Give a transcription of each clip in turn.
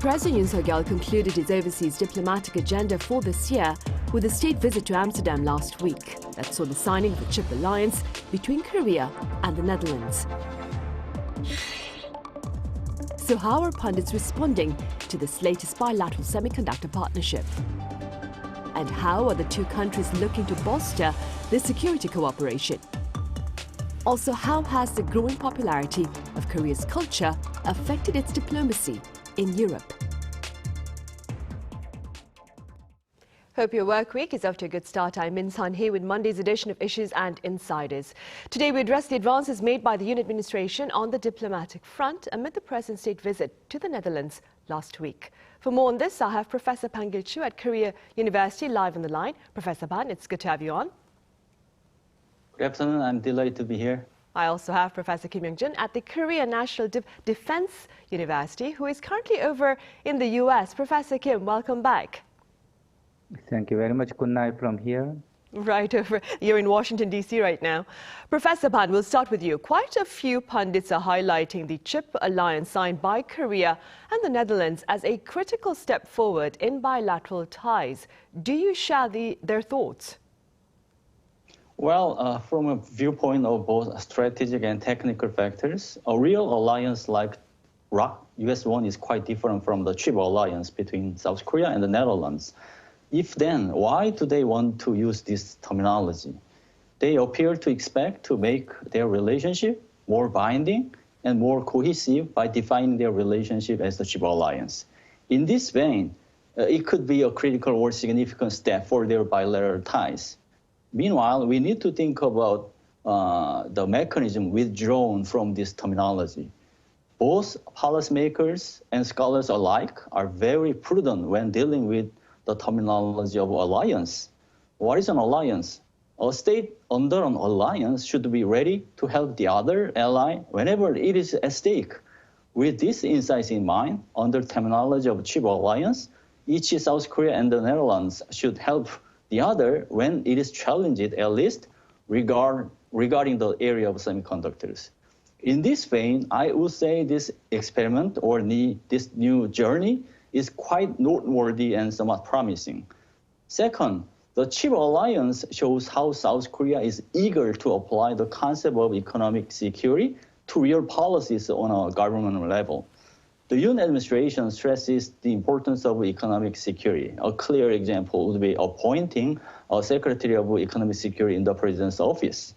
President Yoon concluded his overseas diplomatic agenda for this year with a state visit to Amsterdam last week that saw the signing of a chip alliance between Korea and the Netherlands. So how are pundits responding to this latest bilateral semiconductor partnership? And how are the two countries looking to bolster their security cooperation? Also, how has the growing popularity of Korea's culture affected its diplomacy in Europe? Hope your work week is off to a good start. I'm Min Sunhee with Monday's edition of Issues and Insiders. Today we address the advances made by the Yoon administration on the diplomatic front amid the President's state visit to the Netherlands last week. For more on this, I have Professor Ban Kil Joo at Korea University live on the line. Professor Ban, it's good to have you on. Good afternoon. I'm delighted to be here. I also have Professor Kim Young-jun at the Korea National Defense University, who is currently over in the US. Professor Kim, welcome back. Thank you very much. Good night from here. Right over. You're in Washington, D.C. right now. Professor Ban, we'll start with you. Quite a few pundits are highlighting the chip alliance signed by Korea and the Netherlands as a critical step forward in bilateral ties. Do you share their thoughts? Well, from a viewpoint of both strategic and technical factors, a real alliance like US-1 is quite different from the chip alliance between South Korea and the Netherlands. If then, why do they want to use this terminology? They appear to expect to make their relationship more binding and more cohesive by defining their relationship as the chip alliance. In this vein, it could be a critical or significant step for their bilateral ties. Meanwhile, we need to think about the mechanism withdrawn from this terminology. Both policymakers and scholars alike are very prudent when dealing with the terminology of alliance. What is an alliance? A state under an alliance should be ready to help the other ally whenever it is at stake. With these insights in mind, under terminology of chip alliance, each South Korea and the Netherlands should help the other when it is challenged, at least regarding the area of semiconductors. In this vein, I would say this experiment or this new journey is quite noteworthy and somewhat promising. Second, the chip alliance shows how South Korea is eager to apply the concept of economic security to real policies on a government level. The Yoon administration stresses the importance of economic security. A clear example would be appointing a Secretary of Economic Security in the President's office.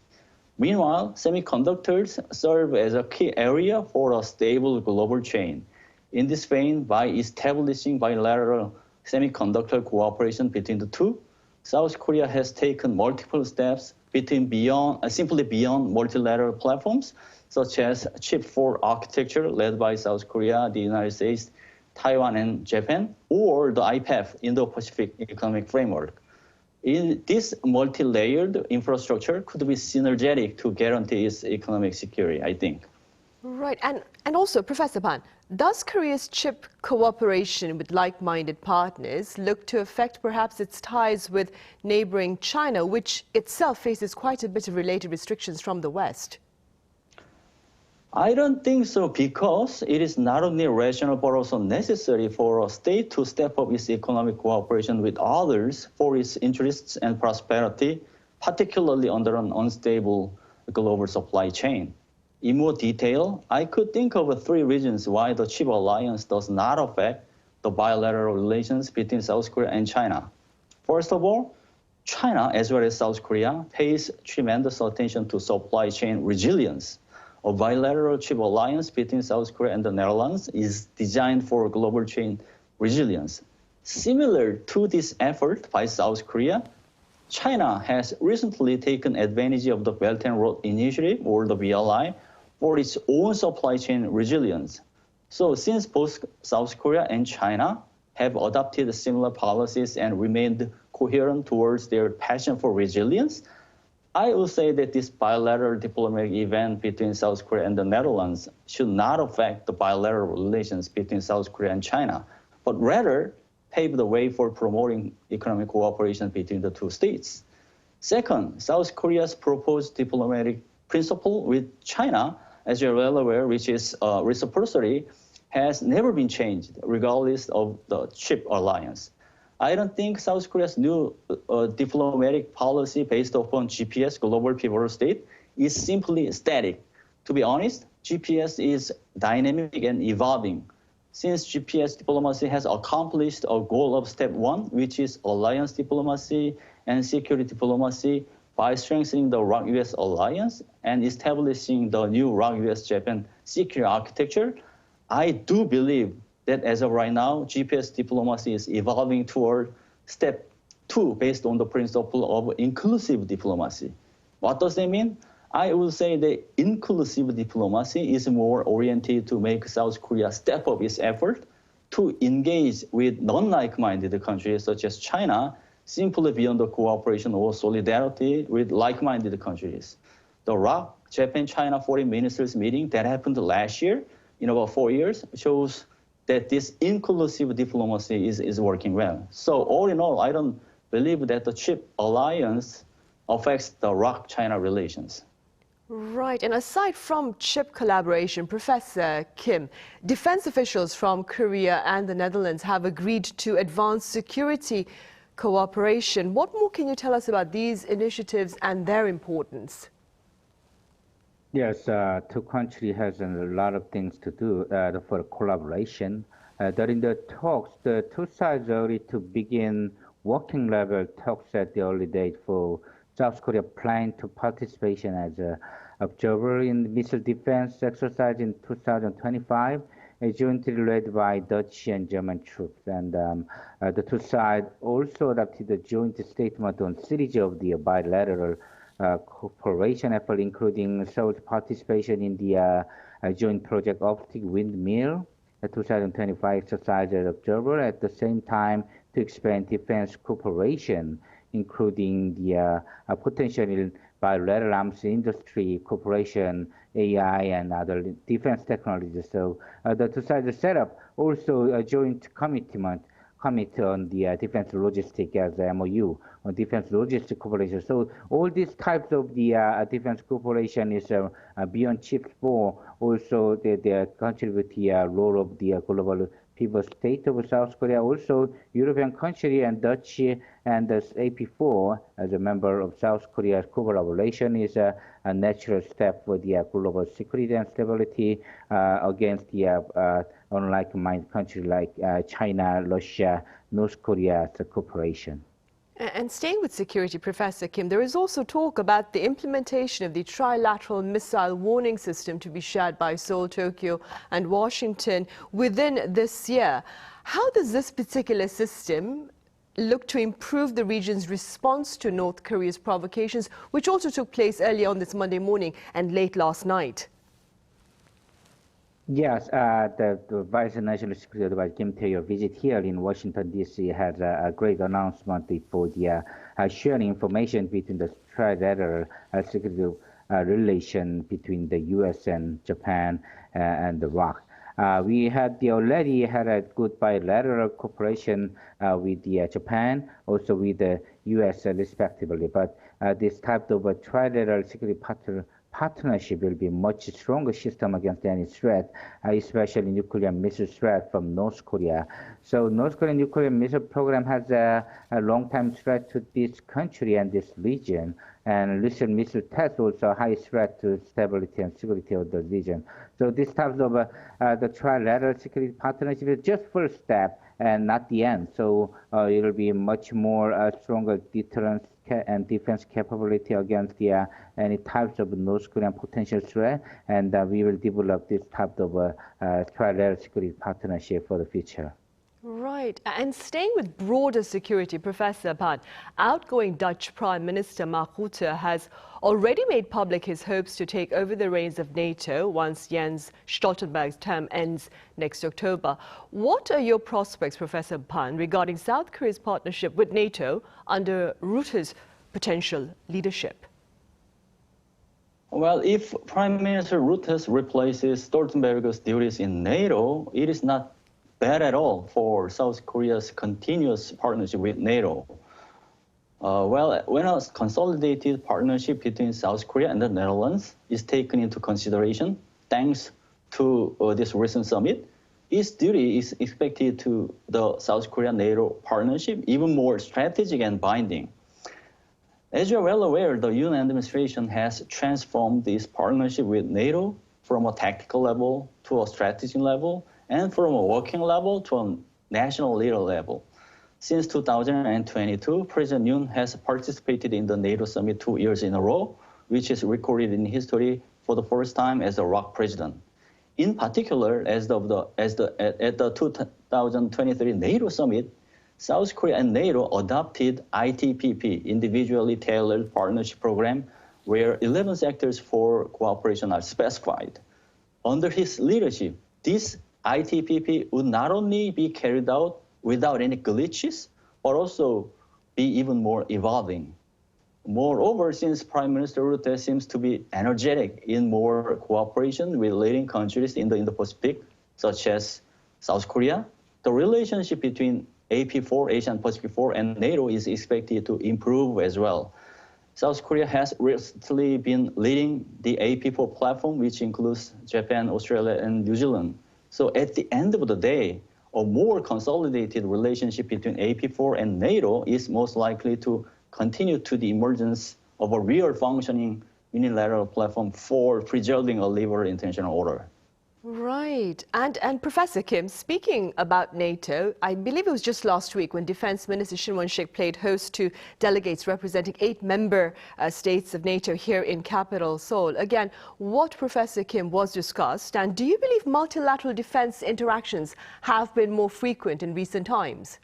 Meanwhile, semiconductors serve as a key area for a stable global chain. In this vein, by establishing bilateral semiconductor cooperation between the two, South Korea has taken multiple steps simply beyond multilateral platforms, such as Chip 4 architecture led by South Korea, the United States, Taiwan, and Japan, or the IPEF, Indo-Pacific Economic Framework. This multi-layered infrastructure could be synergetic to guarantee its economic security, I think. Right, and also, Professor Ban, does Korea's chip cooperation with like-minded partners look to affect perhaps its ties with neighboring China, which itself faces quite a bit of related restrictions from the West? I don't think so, because it is not only rational but also necessary for a state to step up its economic cooperation with others for its interests and prosperity, particularly under an unstable global supply chain. In more detail, I could think of three reasons why the chip alliance does not affect the bilateral relations between South Korea and China. First of all, China, as well as South Korea, pays tremendous attention to supply chain resilience. A bilateral chip alliance between South Korea and the Netherlands is designed for global chain resilience. Similar to this effort by South Korea, China has recently taken advantage of the Belt and Road Initiative, or the BRI, for its own supply chain resilience. So since both South Korea and China have adopted similar policies and remained coherent towards their passion for resilience, I would say that this bilateral diplomatic event between South Korea and the Netherlands should not affect the bilateral relations between South Korea and China, but rather pave the way for promoting economic cooperation between the two states. Second, South Korea's proposed diplomatic principle with China, as you're well aware, which is reciprocity, has never been changed, regardless of the chip alliance. I don't think South Korea's new diplomatic policy based upon GPS, global pivotal state, is simply static. To be honest, GPS is dynamic and evolving. Since GPS diplomacy has accomplished a goal of step one, which is alliance diplomacy and security diplomacy, by strengthening the ROC-US alliance and establishing the new ROC-US-Japan security architecture, I do believe that as of right now, GPS diplomacy is evolving toward step two based on the principle of inclusive diplomacy. What does that mean? I would say that inclusive diplomacy is more oriented to make South Korea step up its effort to engage with non-like-minded countries such as China, simply beyond the cooperation or solidarity with like-minded countries. The ROC, Japan-China Foreign Ministers meeting that happened last year, in about 4 years, shows that this inclusive diplomacy is working well. So all in all, I don't believe that the chip alliance affects the ROC-China relations. Right, and aside from chip collaboration, Professor Kim, defense officials from Korea and the Netherlands have agreed to advance security cooperation. What more can you tell us about these initiatives and their importance? Yes, two countries has a lot of things to do for collaboration. During the talks, the two sides agreed to begin working level talks at the early date for South Korea planning to participation as an observer in missile defense exercise in 2025. Jointly led by Dutch and German troops. And the two sides also adopted a joint statement on series of the bilateral cooperation effort, including Seoul's participation in the joint project Optic Windmill, the 2025 exercise as observer, at the same time to expand defense cooperation, including the potential bilateral arms industry cooperation, AI, and other defense technologies. So the two sides set up also a joint committee on the defense logistics as a MOU on defense logistics cooperation. So all these types of the defense cooperation is beyond chips 4. Also, they contribute the role of the global people state of South Korea. Also, European country and Dutch and the AP4 as a member of South Korea's collaboration is a natural step for the global security and stability against the unlike-minded countries like China, Russia, North Korea's cooperation. And staying with security, Professor Kim, there is also talk about the implementation of the trilateral missile warning system to be shared by Seoul, Tokyo, and Washington within this year. How does this particular system look to improve the region's response to North Korea's provocations, which also took place early on this Monday morning and late last night? Yes, the Vice National Security Advisor Kim Tae-yo visit here in Washington, D.C. has a great announcement for the sharing information between the trilateral security relation between the U.S. and Japan and the ROC. We had already had a good bilateral cooperation with Japan, also with the U.S. Respectively. But this type of a trilateral security partnership will be much stronger system against any threat, especially nuclear missile threat from North Korea. So North Korean nuclear missile program has a long-time threat to this country and this region. And recent missile tests also a high threat to stability and security of the region. So this type of the trilateral security partnership is just first step and not the end. So it will be much more stronger deterrence and defense capability against any types of North Korean potential threat, and we will develop this type of trilateral security partnership for the future. Right. And staying with broader security, Professor Ban, outgoing Dutch Prime Minister Mark Rutte has already made public his hopes to take over the reins of NATO once Jens Stoltenberg's term ends next October. What are your prospects, Professor Ban, regarding South Korea's partnership with NATO under Rutte's potential leadership? Well, if Prime Minister Rutte replaces Stoltenberg's duties in NATO, it is not bad at all for South Korea's continuous partnership with NATO. Well, when a consolidated partnership between South Korea and the Netherlands is taken into consideration, thanks to this recent summit, its duty is expected to the South Korea-NATO partnership even more strategic and binding. As you're well aware, the Yoon administration has transformed this partnership with NATO from a tactical level to a strategic level and from a working level to a national leader level. Since 2022, President Yoon has participated in the NATO summit 2 years in a row, which is recorded in history for the first time as a ROC president. In particular, at the 2023 NATO summit, South Korea and NATO adopted ITPP, Individually Tailored Partnership Program, where 11 sectors for cooperation are specified. Under his leadership, this ITPP would not only be carried out without any glitches, but also be even more evolving. Moreover, since Prime Minister Rutte seems to be energetic in more cooperation with leading countries in the Indo-Pacific, such as South Korea, the relationship between AP4, Asian Pacific 4, and NATO is expected to improve as well. South Korea has recently been leading the AP4 platform, which includes Japan, Australia, and New Zealand. So at the end of the day, a more consolidated relationship between AP4 and NATO is most likely to continue to the emergence of a real functioning unilateral platform for preserving a liberal international order. Right. And Professor Kim, speaking about NATO, I believe it was just last week when Defense Minister Shin Won-sik played host to delegates representing 8 member states of NATO here in capital Seoul. Again, what, Professor Kim, was discussed, and do you believe multilateral defense interactions have been more frequent in recent times?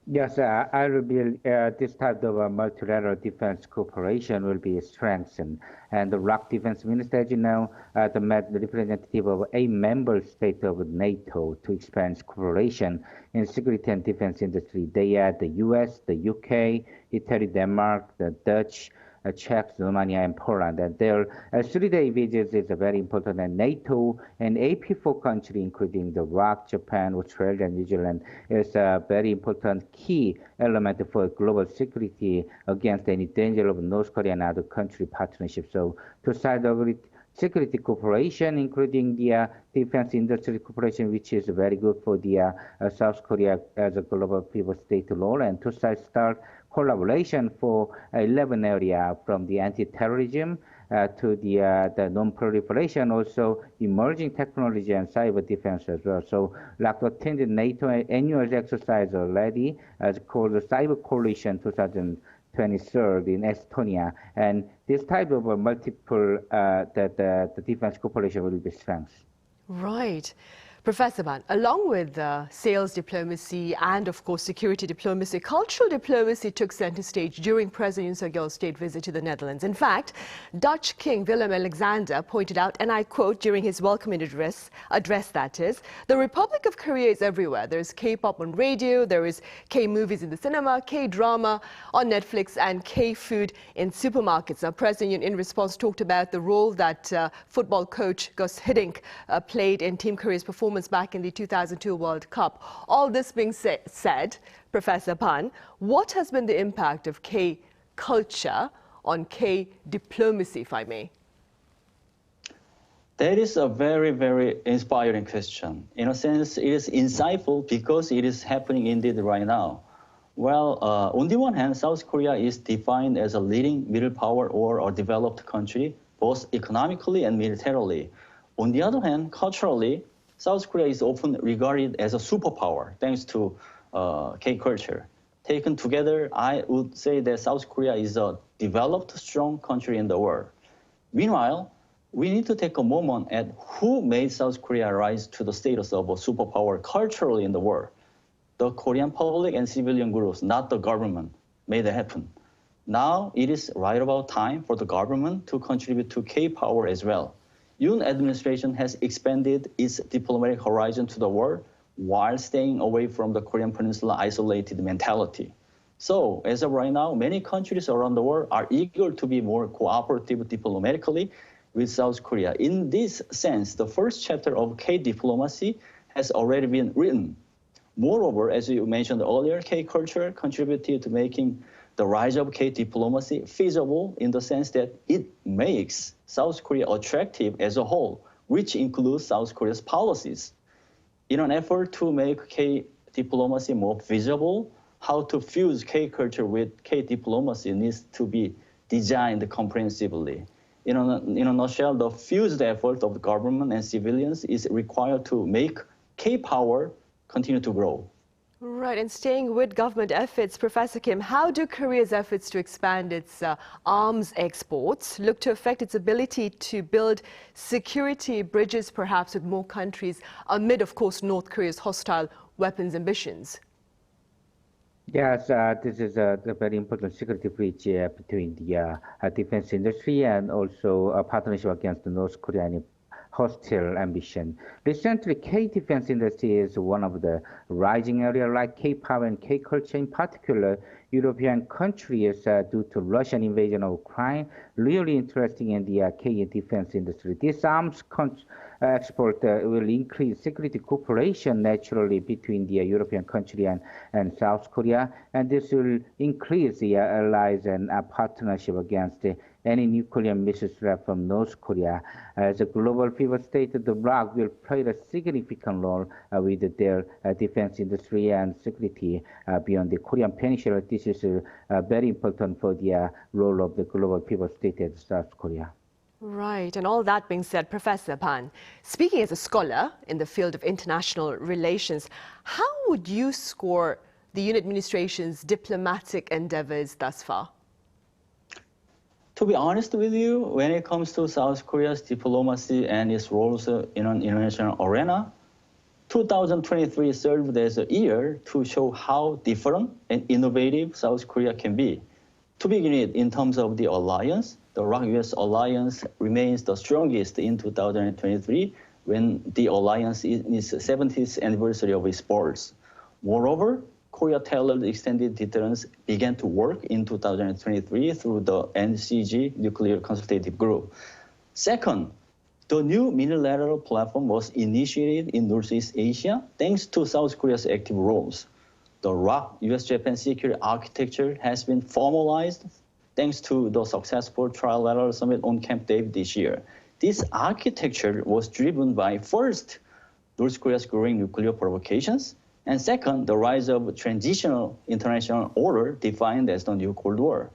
Yes, I will be, this type of multilateral defense cooperation will be strengthened. And the ROC defense minister, as you know, met the representative of a member state of NATO to expand cooperation in security and defense industry. They are the US, the UK, Italy, Denmark, the Dutch, Czech, Romania, and Poland. And their 3-day visits is very important. And NATO and AP4 countries, including the ROC, Japan, Australia, and New Zealand, is a very important key element for global security against any danger of North Korea and other country partnership. So to side of security cooperation, including the defense industry cooperation, which is very good for the South Korea as a global people state role, and to start collaboration for 11 areas from the anti-terrorism to the non-proliferation, also emerging technology and cyber defense as well. So like attended NATO annual exercise already, as called the Cyber Coalition 2023 in Estonia, and this type of multiple the defense cooperation will be strengthened. Right. Professor Ban, along with sales diplomacy and, of course, security diplomacy, cultural diplomacy took center stage during President Yoon Suk-yeol's state visit to the Netherlands. In fact, Dutch King Willem-Alexander pointed out, and I quote during his welcoming address that is, the Republic of Korea is everywhere. There's K-pop on radio, there is K-movies in the cinema, K-drama on Netflix, and K-food in supermarkets. Now, President Yoon, in response, talked about the role that football coach Gus Hiddink played in Team Korea's performance back in the 2002 World Cup. All this being said, Professor Ban, what has been the impact of K-culture on K-diplomacy, if I may? That is a very, very inspiring question. In a sense, it is insightful because it is happening indeed right now. Well, on the one hand, South Korea is defined as a leading middle power or a developed country, both economically and militarily. On the other hand, culturally, South Korea is often regarded as a superpower thanks to K-culture. Taken together, I would say that South Korea is a developed, strong country in the world. Meanwhile, we need to take a moment at who made South Korea rise to the status of a superpower culturally in the world. The Korean public and civilian groups, not the government, made it happen. Now it is right about time for the government to contribute to K-power as well. Yoon administration has expanded its diplomatic horizon to the world while staying away from the Korean Peninsula isolated mentality. So, as of right now, many countries around the world are eager to be more cooperative diplomatically with South Korea. In this sense, the first chapter of K-diplomacy has already been written. Moreover, as you mentioned earlier, K-culture contributed to making the rise of K-diplomacy feasible in the sense that it makes South Korea attractive as a whole, which includes South Korea's policies. in an effort to make K-diplomacy more visible, how to fuse K-culture with K-diplomacy needs to be designed comprehensively. In a nutshell, the fused effort of the government and civilians is required to make K-power continue to grow. Right, and staying with government efforts, Professor Kim, how do Korea's efforts to expand its arms exports look to affect its ability to build security bridges, perhaps with more countries, amid, of course, North Korea's hostile weapons ambitions? Yes, this is a very important security bridge between the defense industry and also a partnership against the North Korean hostile ambition. Recently, K-defense industry is one of the rising areas like K-power and K-culture. In particular, European countries, due to Russian invasion of Ukraine, really interested in the K-defense industry. This arms export will increase security cooperation naturally between the European country and South Korea, and this will increase the allies and partnership against any nuclear missile threat from North Korea. As a global pivot state, the bloc will play a significant role with their defense industry and security beyond the Korean Peninsula. This is very important for the role of the global pivot state as South Korea. Right, and all that being said, Professor Ban, speaking as a scholar in the field of international relations, how would you score the Yoon administration's diplomatic endeavors thus far? To be honest with you, when it comes to South Korea's diplomacy and its roles in an international arena, 2023 served as a year to show how different and innovative South Korea can be. To begin with, in terms of the alliance, the ROK-US alliance remains the strongest in 2023 when the alliance is in its 70th anniversary of its birth. Moreover, Korea-tailored extended deterrence began to work in 2023 through the NCG Nuclear Consultative Group. Second, the new bilateral platform was initiated in Northeast Asia thanks to South Korea's active roles. The ROK US-Japan security architecture has been formalized thanks to the successful trilateral summit on Camp David this year. This architecture was driven by, first, North Korea's growing nuclear provocations, and second, the rise of transitional international order defined as the new Cold War.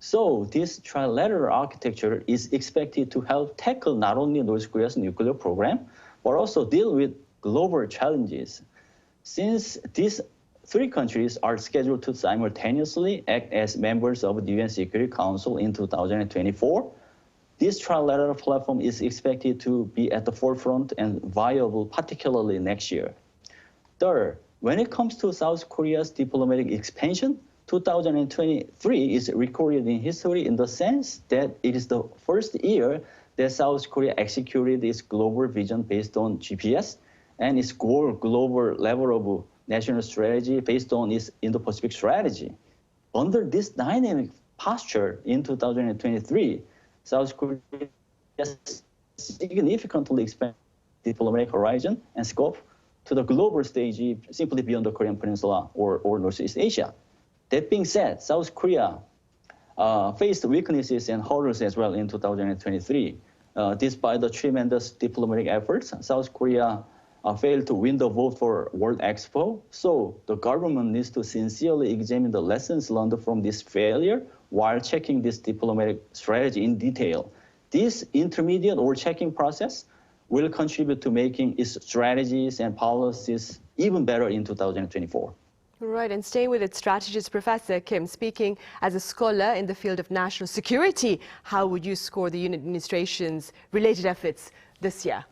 So this trilateral architecture is expected to help tackle not only North Korea's nuclear program, but also deal with global challenges. Since these three countries are scheduled to simultaneously act as members of the UN Security Council in 2024, this trilateral platform is expected to be at the forefront and viable, particularly next year. Third, when it comes to South Korea's diplomatic expansion, 2023 is recorded in history in the sense that it is the first year that South Korea executed its global vision based on GPS and its global level of national strategy based on its Indo-Pacific strategy. Under this dynamic posture in 2023, South Korea significantly expanded diplomatic horizon and scope to the global stage simply beyond the Korean Peninsula or Northeast Asia. That being said, South Korea faced weaknesses and hurdles as well in 2023. Despite the tremendous diplomatic efforts, South Korea failed to win the vote for World Expo. So the government needs to sincerely examine the lessons learned from this failure while checking this diplomatic strategy in detail. This intermediate or checking process will contribute to making its strategies and policies even better in 2024. Right, and staying with its strategist, Professor Kim, speaking as a scholar in the field of national security, how would you score the Yoon administration's related efforts this year?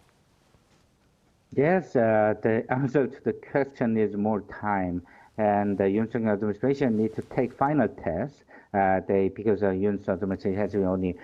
Yes, the answer to the question is more time, and the Yoon Suk-yeol administration needs to take final tests. Because Yoon Suk administration has been only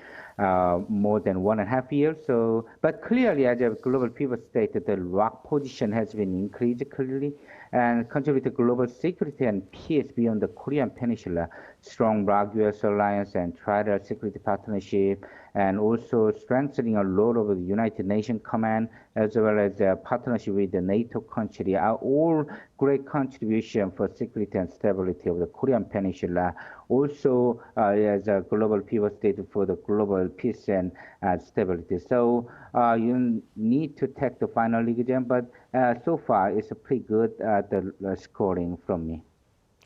more than 1.5 years. So, but clearly, as a global pivot state, the ROK position has been increased clearly and contribute to global security and peace beyond the Korean Peninsula. Strong ROK-US alliance and trilateral security partnership, and also strengthening a role of the United Nations Command, as well as a partnership with the NATO country, are all great contribution for security and stability of the Korean Peninsula. also as a global pivot state for the global peace and stability. So you need to take the final exam, but so far it's a pretty good the scoring from me.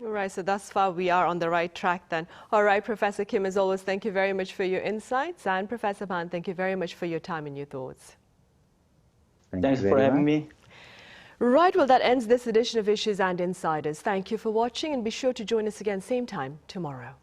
All right, so thus far we are on the right track then. All right, Professor Kim, as always, thank you very much for your insights. And Professor Ban, thank you very much for your time and your thoughts. Thanks for having me. Right, well, that ends this edition of Issues and Insiders. Thank you for watching and be sure to join us again same time tomorrow.